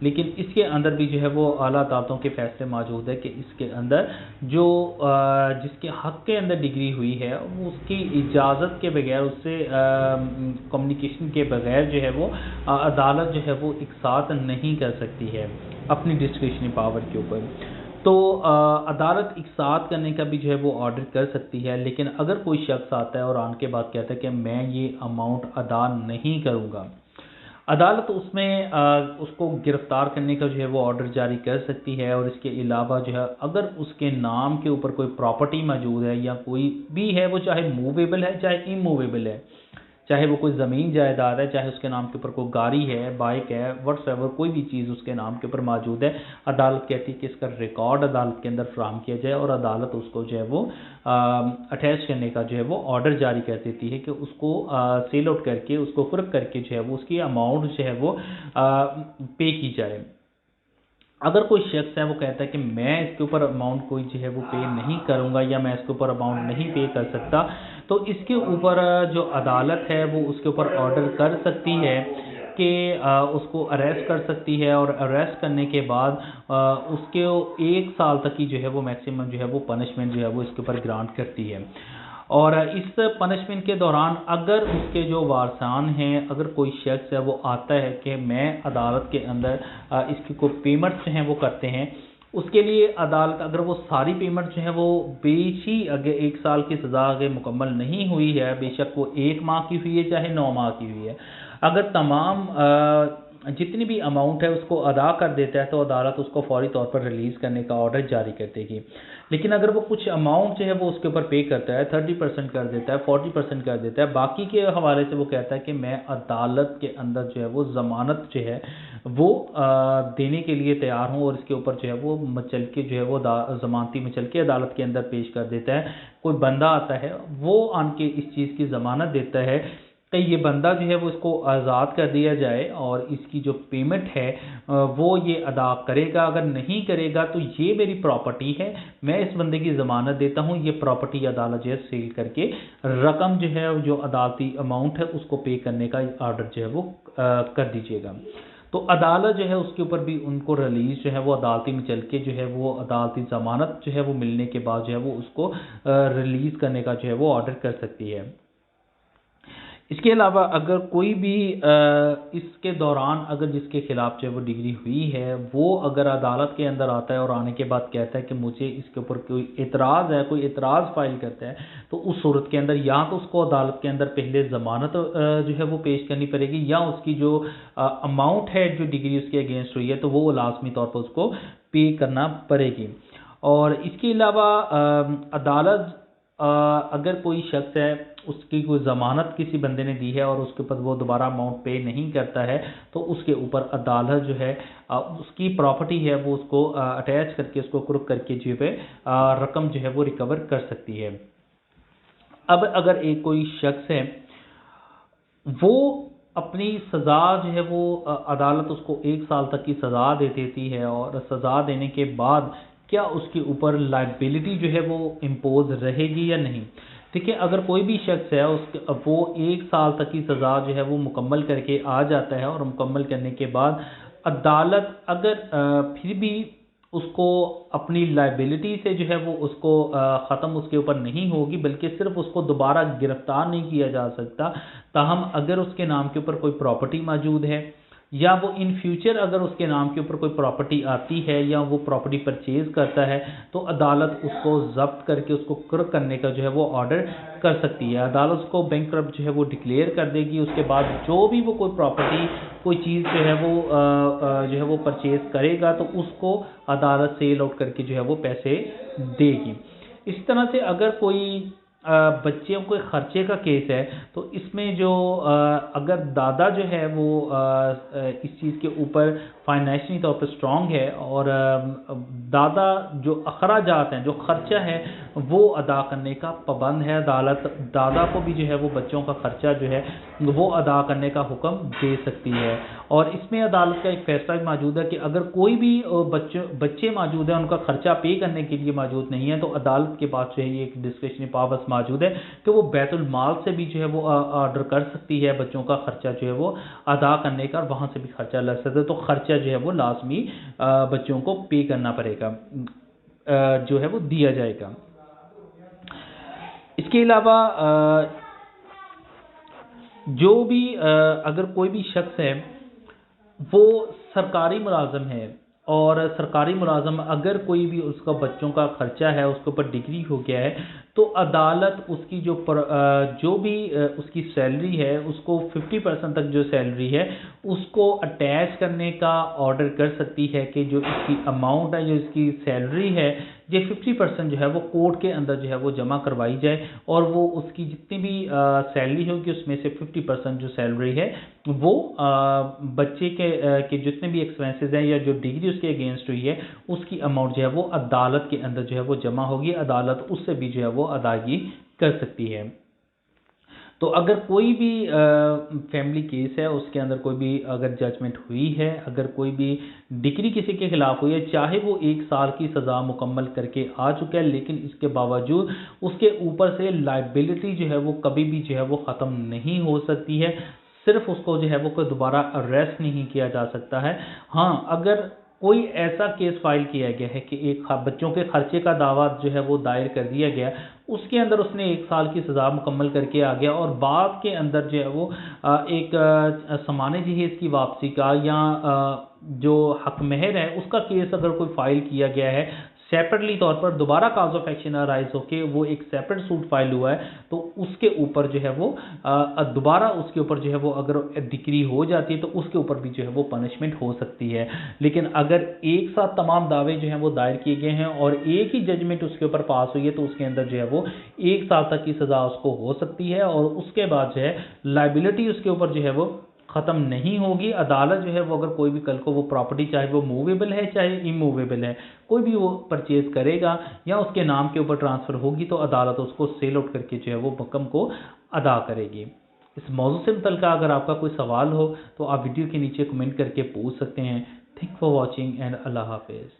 لیکن اس کے اندر بھی جو ہے وہ اعلیٰ عدالتوں کے فیصلے موجود ہے کہ اس کے اندر جو جس کے حق کے اندر ڈگری ہوئی ہے وہ اس کی اجازت کے بغیر، اس سے کمیونیکیشن کے بغیر جو ہے وہ عدالت جو ہے وہ اقصاء نہیں کر سکتی ہے اپنی ڈسکریشنری پاور کے اوپر۔ تو عدالت اقصاء کرنے کا بھی جو ہے وہ آرڈر کر سکتی ہے، لیکن اگر کوئی شخص آتا ہے اور آن کے بعد کہتا ہے کہ میں یہ اماؤنٹ ادا نہیں کروں گا، عدالت اس میں اس کو گرفتار کرنے کا جو ہے وہ آرڈر جاری کر سکتی ہے، اور اس کے علاوہ جو ہے اگر اس کے نام کے اوپر کوئی پراپرٹی موجود ہے یا کوئی بھی ہے، وہ چاہے موویبل ہے چاہے اموویبل ہے، چاہے وہ کوئی زمین جائیداد ہے، چاہے اس کے نام کے اوپر کوئی گاڑی ہے، بائک ہے، واٹس ایور کوئی بھی چیز اس کے نام کے اوپر موجود ہے، عدالت کہتی ہے کہ اس کا ریکارڈ عدالت کے اندر فراہم کیا جائے، اور عدالت اس کو جو ہے وہ اٹیچ کرنے کا جو ہے وہ آرڈر جاری کر دیتی ہے کہ اس کو سیل آؤٹ کر کے، اس کو فرق کر کے جو ہے وہ اس کی اماؤنٹ جو ہے وہ پے کی جائے۔ اگر کوئی شخص ہے وہ کہتا ہے کہ میں اس کے اوپر اماؤنٹ کوئی جو ہے وہ پے نہیں کروں گا یا میں اس کے اوپر اماؤنٹ نہیں پے کر سکتا، تو اس کے اوپر جو عدالت ہے وہ اس کے اوپر آرڈر کر سکتی ہے کہ اس کو اریسٹ کر سکتی ہے، اور اریسٹ کرنے کے بعد اس کے 1 سال تک کی جو ہے وہ میکسیمم جو ہے وہ پنشمنٹ جو ہے وہ اس کے اوپر گرانٹ کرتی ہے۔ اور اس پنشمنٹ کے دوران اگر اس کے جو وارثان ہیں، اگر کوئی شخص ہے وہ آتا ہے کہ میں عدالت کے اندر اس کی کوئی پیمنٹس جو ہیں وہ کرتے ہیں، اس کے لیے عدالت اگر وہ ساری پیمنٹ جو ہے وہ بیچ ہی اگر 1 سال کی سزا اگر مکمل نہیں ہوئی ہے، بے شک وہ 1 ماہ کی ہوئی ہے چاہے 9 ماہ کی ہوئی ہے، اگر تمام جتنی بھی اماؤنٹ ہے اس کو ادا کر دیتا ہے تو عدالت اس کو فوری طور پر ریلیز کرنے کا آرڈر جاری کر دے گی۔ لیکن اگر وہ کچھ اماؤنٹ جو ہے وہ اس کے اوپر پے کرتا ہے، 30% کر دیتا ہے، 40% کر دیتا ہے، باقی کے حوالے سے وہ کہتا ہے کہ میں عدالت کے اندر جو ہے وہ ضمانت جو ہے وہ دینے کے لیے تیار ہوں، اور اس کے اوپر جو ہے وہ مچل کے جو ہے وہ ضمانتی مچل کے عدالت کے اندر پیش کر دیتا ہے۔ کوئی بندہ آتا ہے وہ آن کے اس چیز کی ضمانت دیتا ہے کہ یہ بندہ جو ہے وہ اس کو آزاد کر دیا جائے، اور اس کی جو پیمنٹ ہے وہ یہ ادا کرے گا، اگر نہیں کرے گا تو یہ میری پراپرٹی ہے، میں اس بندے کی ضمانت دیتا ہوں، یہ پراپرٹی عدالت جو ہے سیل کر کے رقم جو ہے جو عدالتی اماؤنٹ ہے اس کو پے کرنے کا آرڈر جو ہے وہ کر دیجیے گا۔ تو عدالت جو ہے اس کے اوپر بھی ان کو ریلیز جو ہے وہ عدالتی میں چل کے جو ہے وہ عدالتی ضمانت جو ہے وہ ملنے کے بعد جو ہے وہ اس کو ریلیز کرنے کا جو ہے وہ آرڈر کر سکتی ہے۔ اس کے علاوہ اگر کوئی بھی اس کے دوران اگر جس کے خلاف جو ہے وہ ڈگری ہوئی ہے وہ اگر عدالت کے اندر آتا ہے اور آنے کے بعد کہتا ہے کہ مجھے اس کے اوپر کوئی اعتراض ہے، کوئی اعتراض فائل کرتا ہے، تو اس صورت کے اندر یا تو اس کو عدالت کے اندر پہلے ضمانت جو ہے وہ پیش کرنی پڑے گی، یا اس کی جو اماؤنٹ ہے جو ڈگری اس کے اگینسٹ ہوئی ہے تو وہ لازمی طور پر اس کو پے کرنا پڑے گی۔ اور اس کے علاوہ عدالت اگر کوئی شخص ہے اس کی کوئی ضمانت کسی بندے نے دی ہے اور اس کے اوپر وہ دوبارہ اماؤنٹ پے نہیں کرتا ہے تو اس کے اوپر عدالت جو ہے اس کی پراپرٹی ہے وہ اس کو اٹیچ کر کے اس کو کرک کر کے جو ہے رقم جو ہے وہ ریکور کر سکتی ہے۔ اب اگر ایک کوئی شخص ہے وہ اپنی سزا جو ہے وہ عدالت اس کو 1 سال تک کی سزا دے دیتی ہے، اور سزا دینے کے بعد کیا اس کے اوپر لائبلٹی جو ہے وہ امپوز رہے گی یا نہیں؟ دیکھیں اگر کوئی بھی شخص ہے وہ 1 سال تک کی سزا جو ہے وہ مکمل کر کے آ جاتا ہے، اور مکمل کرنے کے بعد عدالت اگر پھر بھی اس کو اپنی لائبلٹی سے جو ہے وہ اس کو ختم اس کے اوپر نہیں ہوگی، بلکہ صرف اس کو دوبارہ گرفتار نہیں کیا جا سکتا، تاہم اگر اس کے نام کے اوپر کوئی پراپرٹی موجود ہے یا وہ ان فیوچر اگر اس کے نام کے اوپر کوئی پراپرٹی آتی ہے یا وہ پراپرٹی پرچیز کرتا ہے تو عدالت اس کو ضبط کر کے اس کو کرک کرنے کا جو ہے وہ آرڈر کر سکتی ہے۔ عدالت اس کو بینکرپٹ جو ہے وہ ڈکلیئر کر دے گی، اس کے بعد جو بھی وہ کوئی پراپرٹی کوئی چیز جو ہے وہ پرچیز کرے گا تو اس کو عدالت سیل آؤٹ کر کے جو ہے وہ پیسے دے گی۔ اس طرح سے اگر کوئی بچوں کے خرچے کا کیس ہے تو اس میں جو اگر دادا جو ہے وہ اس چیز کے اوپر فائنینشلی طور پر سٹرونگ ہے اور دادا جو اخراجات ہیں جو خرچہ ہے وہ ادا کرنے کا پابند ہے، عدالت دادا کو بھی جو ہے وہ بچوں کا خرچہ جو ہے وہ ادا کرنے کا حکم دے سکتی ہے۔ اور اس میں عدالت کا ایک فیصلہ بھی موجود ہے کہ اگر کوئی بھی بچے موجود ہیں ان کا خرچہ پے کرنے کے لیے موجود نہیں ہے تو عدالت کے پاس جو ہے یہ ایک ڈسکریشنری پاورز موجود ہے کہ وہ بیت المال سے بھی جو ہے وہ آرڈر کر سکتی ہے بچوں کا خرچہ جو ہے وہ ادا کرنے کا، اور وہاں سے بھی خرچہ لگ سکتا ہے، تو خرچہ جو ہے وہ لازمی بچوں کو پے کرنا پڑے گا، جو ہے وہ دیا جائے گا۔ اس کے علاوہ جو بھی اگر کوئی بھی شخص ہے وہ سرکاری ملازم ہے، اور سرکاری ملازم اگر کوئی بھی اس کا بچوں کا خرچہ ہے اس کے اوپر ڈگری ہو گیا ہے، تو عدالت اس کی جو بھی اس کی سیلری ہے اس کو 50% تک جو سیلری ہے اس کو اٹیچ کرنے کا آرڈر کر سکتی ہے کہ جو اس کی اماؤنٹ ہے، جو اس کی سیلری ہے، یہ 50% جو ہے وہ کورٹ کے اندر جو ہے وہ جمع کروائی جائے، اور وہ اس کی جتنی بھی سیلری ہوگی اس میں سے 50% جو سیلری ہے وہ بچے کے جتنے بھی ایکسپینسز ہیں یا جو ڈگری اس کے اگینسٹ ہوئی ہے اس کی اماؤنٹ جو ہے وہ عدالت کے اندر جو ہے وہ جمع ہوگی، عدالت اس سے بھی جو ہے وہ ادائیگی کر سکتی ہے۔ تو اگر کوئی بھی فیملی کیس ہے اس کے اندر کوئی بھی اگر ججمنٹ ہوئی ہے، اگر کوئی بھی ڈگری کسی کے خلاف ہوئی ہے، چاہے وہ 1 سال کی سزا مکمل کر کے آ چکا ہے، لیکن اس کے باوجود اس کے اوپر سے لائبلٹی جو ہے وہ کبھی بھی جو ہے وہ ختم نہیں ہو سکتی ہے، صرف اس کو جو ہے وہ کوئی دوبارہ اریسٹ نہیں کیا جا سکتا ہے۔ ہاں، اگر کوئی ایسا کیس فائل کیا گیا ہے کہ ایک بچوں کے خرچے کا دعویٰ جو ہے وہ دائر کر دیا گیا، اس کے اندر اس نے 1 سال کی سزا مکمل کر کے آ گیا، اور بعد کے اندر جو ہے وہ ایک سمانِ جہیز کی واپسی کا یا جو حق مہر ہے اس کا کیس اگر کوئی فائل کیا گیا ہے سیپریٹلی طور پر، دوبارہ کاز آف ایکشن ارائز ہو کے وہ ایک سیپریٹ سوٹ فائل ہوا ہے، تو اس کے اوپر جو ہے وہ دوبارہ اس کے اوپر جو ہے وہ اگر ڈگری ہو جاتی ہے تو اس کے اوپر بھی جو ہے وہ پنشمنٹ ہو سکتی ہے۔ لیکن اگر ایک ساتھ تمام دعوے جو ہیں وہ دائر کیے گئے ہیں اور ایک ہی ججمنٹ اس کے اوپر پاس ہوئی ہے تو اس کے اندر جو ہے وہ 1 سال تک کی سزا اس کو ہو سکتی ہے، اور اس کے بعد جو ہے لائبلٹی اس کے اوپر جو ہے وہ ختم نہیں ہوگی۔ عدالت جو ہے وہ اگر کوئی بھی کل کو وہ پراپرٹی چاہے وہ موویبل ہے چاہے اموویبل ہے کوئی بھی وہ پرچیز کرے گا یا اس کے نام کے اوپر ٹرانسفر ہوگی تو عدالت اس کو سیل آؤٹ کر کے جو ہے وہ رقم کو ادا کرے گی۔ اس موضوع سے متعلقہ اگر آپ کا کوئی سوال ہو تو آپ ویڈیو کے نیچے کمنٹ کر کے پوچھ سکتے ہیں۔ تھینک فار واچنگ اینڈ اللہ حافظ۔